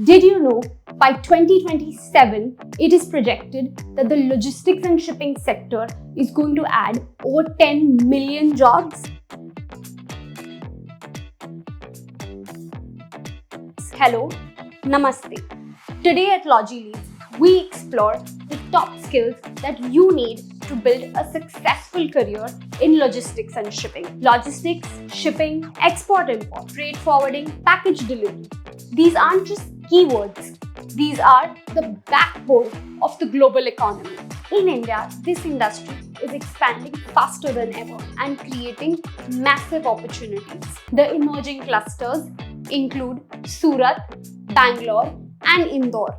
Did you know by 2027, it is projected that the logistics and shipping sector is going to add over 10 million jobs? Hello, Namaste. Today at LogiLeads, we explore the top skills that you need to build a successful career in logistics and shipping. Logistics, shipping, export-import, freight forwarding, package delivery. These aren't just keywords. These are the backbone of the global economy. In India, this industry is expanding faster than ever and creating massive opportunities. The emerging clusters include Surat, Bangalore, and Indore.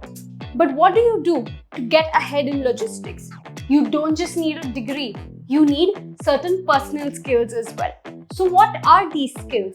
But what do you do to get ahead in logistics? You don't just need a degree, you need certain personal skills as well. So what are these skills?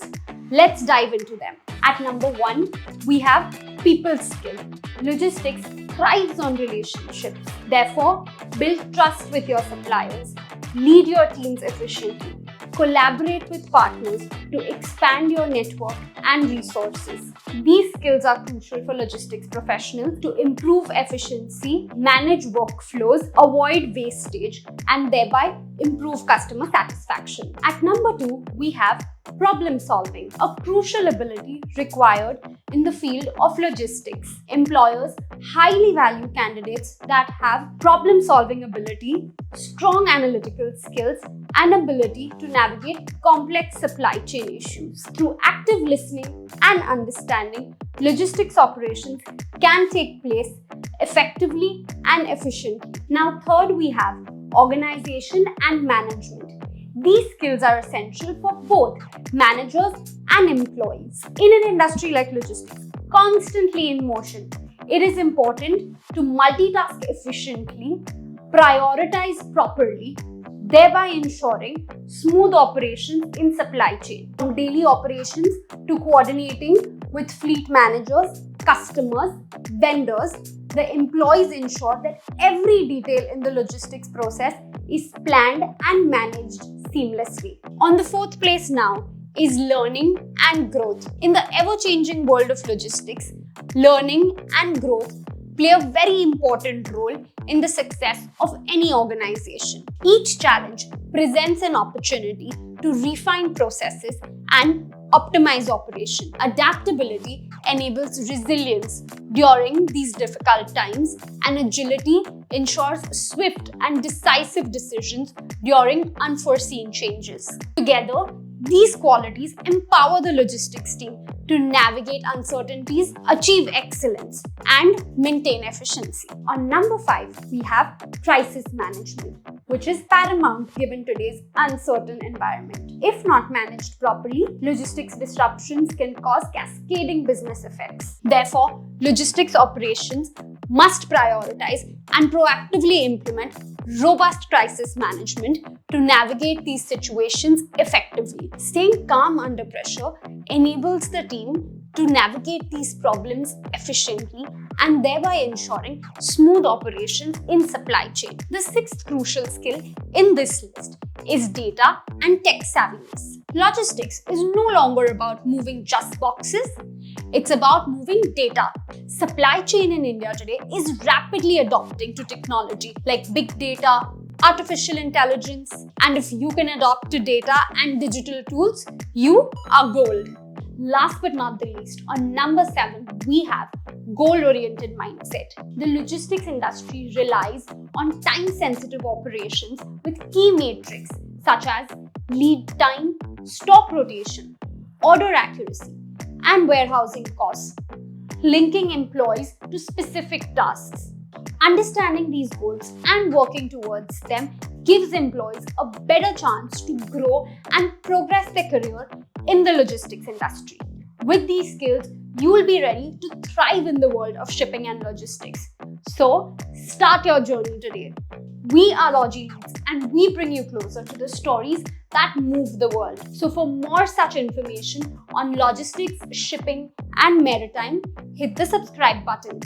Let's dive into them. At number 1, we have people skill. Logistics thrives on relationships. Therefore, build trust with your suppliers, lead your teams efficiently, collaborate with partners to expand your network and resources. These skills are crucial for logistics professionals to improve efficiency, manage workflows, avoid wastage, and thereby improve customer satisfaction. At number 2, we have problem solving, a crucial ability required in the field of logistics. Employers highly value candidates that have problem solving ability, strong analytical skills, and ability to navigate complex supply chain issues. Through active listening and understanding, logistics operations can take place effectively and efficiently. Now, third, we have organization and management. These skills are essential for both managers and employees. In an industry like logistics, constantly in motion, it is important to multitask efficiently, prioritize properly, thereby ensuring smooth operations in supply chain. From daily operations to coordinating with fleet managers, customers, vendors, the employees ensure that every detail in the logistics process is planned and managed seamlessly. On the 4th place now is learning and growth. In the ever-changing world of logistics, learning and growth play a very important role in the success of any organization. Each challenge presents an opportunity to refine processes and optimize operation. Adaptability enables resilience during these difficult times, and agility ensures swift and decisive decisions during unforeseen changes. Together, these qualities empower the logistics team to navigate uncertainties, achieve excellence, and maintain efficiency. On number 5, we have crisis management, which is paramount given today's uncertain environment. If not managed properly, logistics disruptions can cause cascading business effects. Therefore, logistics operations must prioritize and proactively implement robust crisis management to navigate these situations effectively. Staying calm under pressure enables the team to navigate these problems efficiently and thereby ensuring smooth operations in supply chain. The 6th crucial skill in this list is data and tech savviness. Logistics is no longer about moving just boxes, it's about moving data. Supply chain in India today is rapidly adopting to technology like big data, artificial intelligence, and if you can adopt to data and digital tools, you are gold. Last but not the least, on number 7, we have goal-oriented mindset. The logistics industry relies on time-sensitive operations with key metrics such as lead time, stock rotation, order accuracy, and warehousing costs, linking employees to specific tasks. Understanding these goals and working towards them gives employees a better chance to grow and progress their career in the logistics industry. With these skills, you will be ready to thrive in the world of shipping and logistics. So, start your journey today. We are LogiLeads and we bring you closer to the stories that move the world. So for more such information on logistics, shipping and maritime, hit the subscribe button.